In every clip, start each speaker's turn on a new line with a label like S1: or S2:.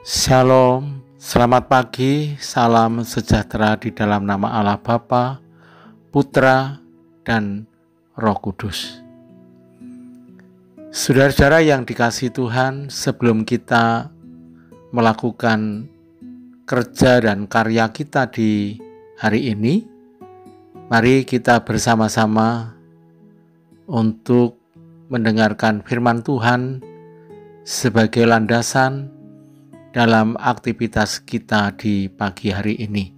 S1: Shalom, selamat pagi, salam sejahtera di dalam nama Allah Bapa, Putra, dan Roh Kudus. Saudara-saudara yang dikasihi Tuhan, sebelum kita melakukan kerja dan karya kita di hari ini, mari kita bersama-sama untuk mendengarkan firman Tuhan sebagai landasan dalam aktivitas kita di pagi hari ini.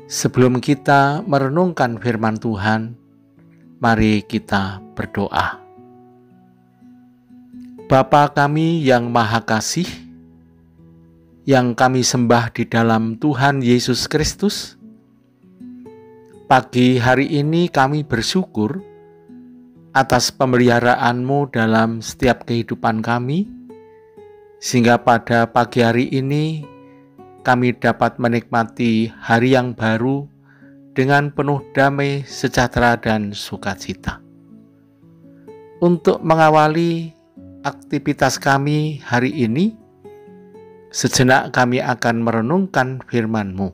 S1: Sebelum kita merenungkan firman Tuhan, mari kita berdoa. Bapa kami yang Maha Kasih, yang kami sembah di dalam Tuhan Yesus Kristus, pagi hari ini kami bersyukur atas pemeliharaan-Mu dalam setiap kehidupan kami, sehingga pada pagi hari ini kami dapat menikmati hari yang baru dengan penuh damai, sejahtera, dan sukacita. Untuk mengawali aktivitas kami hari ini, sejenak kami akan merenungkan firman-Mu.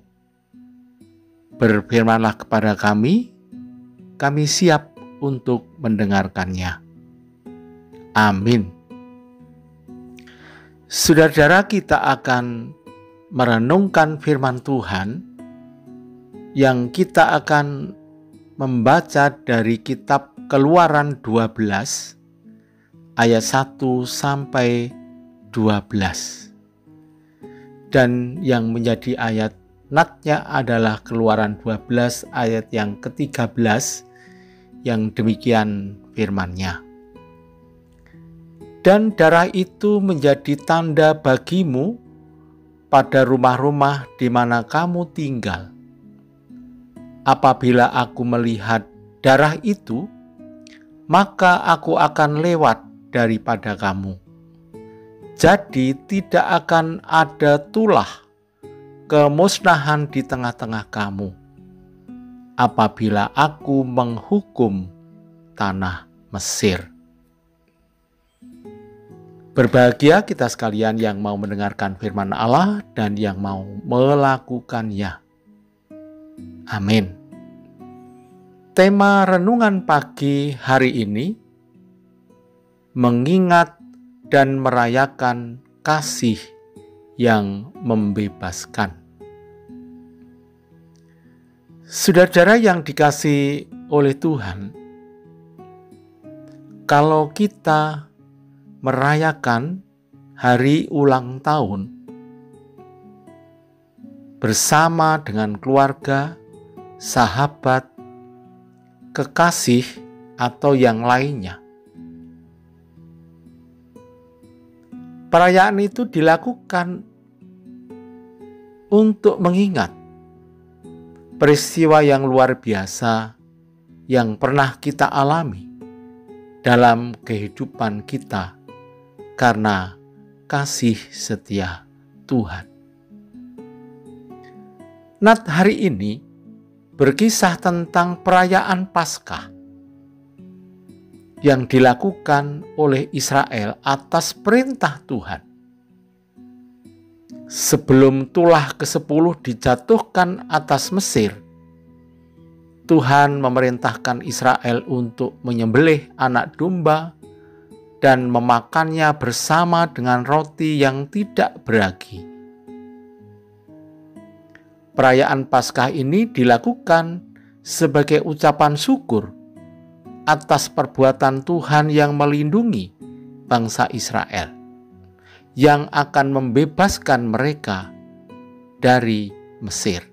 S1: Berfirmanlah kepada kami siap untuk mendengarkannya. Amin. Saudara-saudara, kita akan merenungkan firman Tuhan yang kita akan membaca dari kitab Keluaran 12 ayat 1 sampai 12. Dan yang menjadi ayat natnya adalah Keluaran 12 ayat yang ke-13 yang demikian firman-Nya. Dan darah itu menjadi tanda bagimu pada rumah-rumah di mana kamu tinggal. Apabila aku melihat darah itu, maka aku akan lewat daripada kamu. Jadi tidak akan ada tulah kemusnahan di tengah-tengah kamu, apabila aku menghukum tanah Mesir. Berbahagia kita sekalian yang mau mendengarkan firman Allah dan yang mau melakukannya. Amin. Tema renungan pagi hari ini, mengingat dan merayakan kasih yang membebaskan. Saudara-saudara yang dikasihi oleh Tuhan, kalau kita merayakan hari ulang tahun bersama dengan keluarga, sahabat, kekasih, atau yang lainnya. Perayaan itu dilakukan untuk mengingat peristiwa yang luar biasa yang pernah kita alami dalam kehidupan kita karena kasih setia Tuhan. Nat hari ini berkisah tentang perayaan Paskah yang dilakukan oleh Israel atas perintah Tuhan. Sebelum tulah ke-10 dijatuhkan atas Mesir, Tuhan memerintahkan Israel untuk menyembelih anak domba dan memakannya bersama dengan roti yang tidak beragi. Perayaan Paskah ini dilakukan sebagai ucapan syukur atas perbuatan Tuhan yang melindungi bangsa Israel, yang akan membebaskan mereka dari Mesir.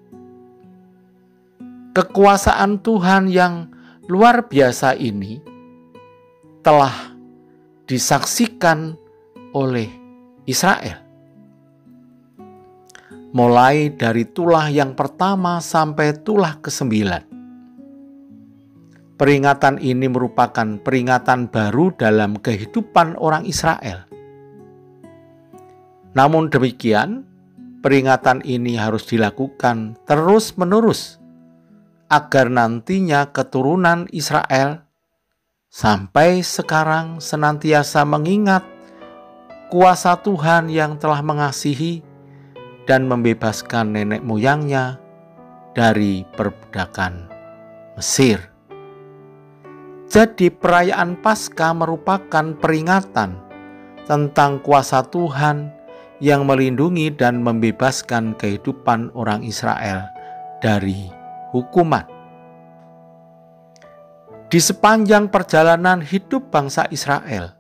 S1: Kekuasaan Tuhan yang luar biasa ini telah disaksikan oleh Israel. Mulai dari tulah yang pertama sampai tulah ke-9. Peringatan ini merupakan peringatan baru dalam kehidupan orang Israel. Namun demikian, peringatan ini harus dilakukan terus-menerus agar nantinya keturunan Israel sampai sekarang senantiasa mengingat kuasa Tuhan yang telah mengasihi dan membebaskan nenek moyangnya dari perbudakan Mesir. Jadi perayaan Paskah merupakan peringatan tentang kuasa Tuhan yang melindungi dan membebaskan kehidupan orang Israel dari hukuman. Di sepanjang perjalanan hidup bangsa Israel,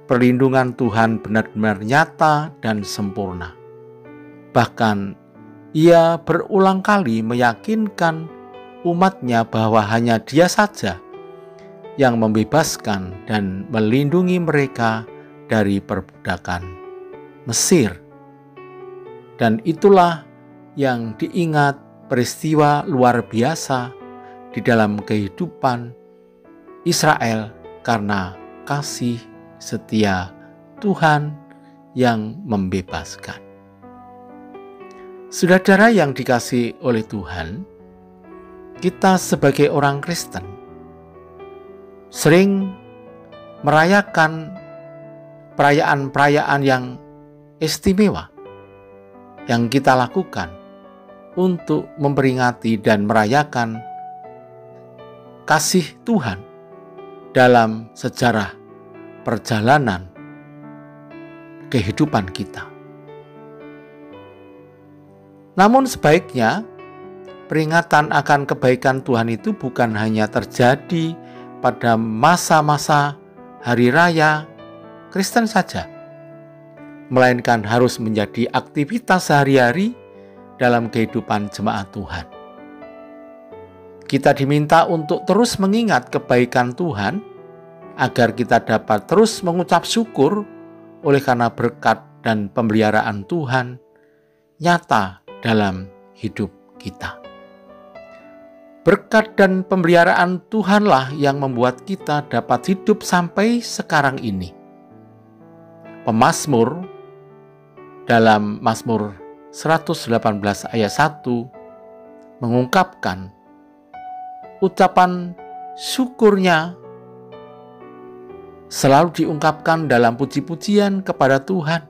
S1: perlindungan Tuhan benar-benar nyata dan sempurna. Bahkan Ia berulang kali meyakinkan umatnya bahwa hanya Dia saja yang membebaskan dan melindungi mereka dari perbudakan Mesir. Dan itulah yang diingat peristiwa luar biasa di dalam kehidupan Israel karena kasih setia Tuhan yang membebaskan. Saudara yang dikasihi oleh Tuhan, kita sebagai orang Kristen sering merayakan perayaan-perayaan yang istimewa yang kita lakukan untuk memperingati dan merayakan kasih Tuhan dalam sejarah perjalanan kehidupan kita. Namun sebaiknya peringatan akan kebaikan Tuhan itu bukan hanya terjadi pada masa-masa hari raya Kristen saja, melainkan harus menjadi aktivitas sehari-hari dalam kehidupan jemaat Tuhan. Kita diminta untuk terus mengingat kebaikan Tuhan agar kita dapat terus mengucap syukur oleh karena berkat dan pemeliharaan Tuhan nyata dalam hidup kita. Berkat dan pemeliharaan Tuhanlah yang membuat kita dapat hidup sampai sekarang ini. Pemazmur dalam Mazmur 118 ayat 1 mengungkapkan ucapan syukurnya selalu diungkapkan dalam puji-pujian kepada Tuhan,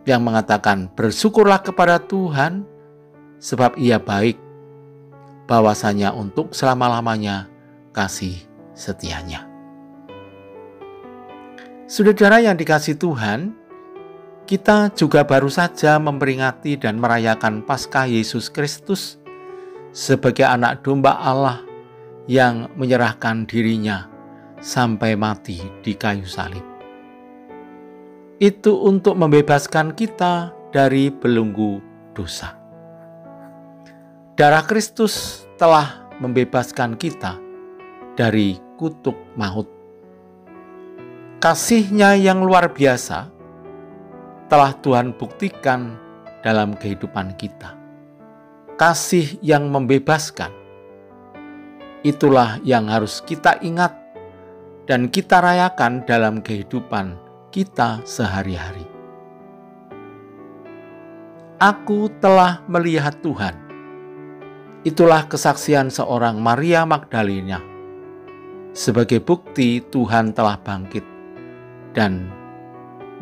S1: yang mengatakan, bersyukurlah kepada Tuhan sebab Ia baik, bahwasanya untuk selama-lamanya kasih setianya. Saudara yang dikasihi Tuhan, kita juga baru saja memperingati dan merayakan Paskah Yesus Kristus sebagai anak domba Allah yang menyerahkan dirinya sampai mati di kayu salib. Itu untuk membebaskan kita dari belenggu dosa. Darah Kristus telah membebaskan kita dari kutuk maut. Kasih-Nya yang luar biasa telah Tuhan buktikan dalam kehidupan kita. Kasih yang membebaskan, itulah yang harus kita ingat dan kita rayakan dalam kehidupan kita sehari-hari. Aku telah melihat Tuhan. Itulah kesaksian seorang Maria Magdalena. Sebagai bukti Tuhan telah bangkit dan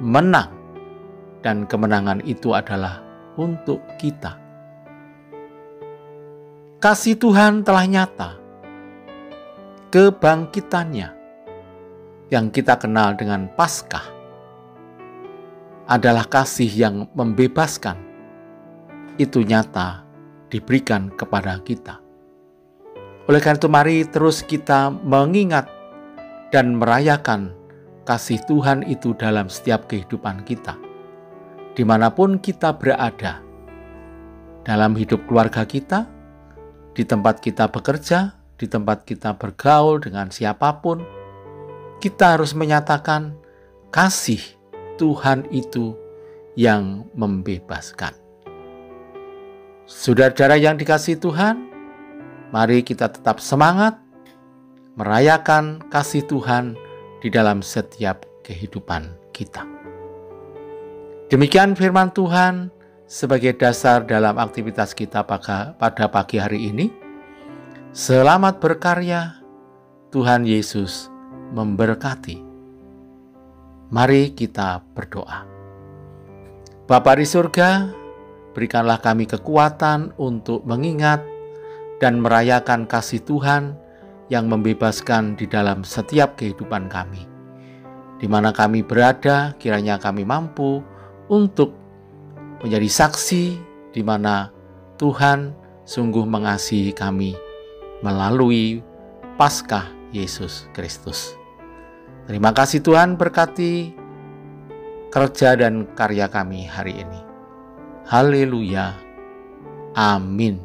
S1: menang. Dan kemenangan itu adalah untuk kita. Kasih Tuhan telah nyata. Kebangkitannya yang kita kenal dengan Paskah adalah kasih yang membebaskan. Itu nyata diberikan kepada kita. Oleh karena itu mari terus kita mengingat dan merayakan kasih Tuhan itu dalam setiap kehidupan kita. Dimanapun kita berada, dalam hidup keluarga kita, di tempat kita bekerja, di tempat kita bergaul dengan siapapun, kita harus menyatakan kasih Tuhan itu yang membebaskan. Saudara-saudara yang dikasihi Tuhan, mari kita tetap semangat merayakan kasih Tuhan di dalam setiap kehidupan kita. Demikian firman Tuhan sebagai dasar dalam aktivitas kita pada pagi hari ini. Selamat berkarya, Tuhan Yesus memberkati. Mari kita berdoa. Bapa di surga, berikanlah kami kekuatan untuk mengingat dan merayakan kasih Tuhan yang membebaskan di dalam setiap kehidupan kami. Di mana kami berada, kiranya kami mampu untuk menjadi saksi di mana Tuhan sungguh mengasihi kami melalui Paskah Yesus Kristus. Terima kasih Tuhan, berkati kerja dan karya kami hari ini. Haleluya. Amin.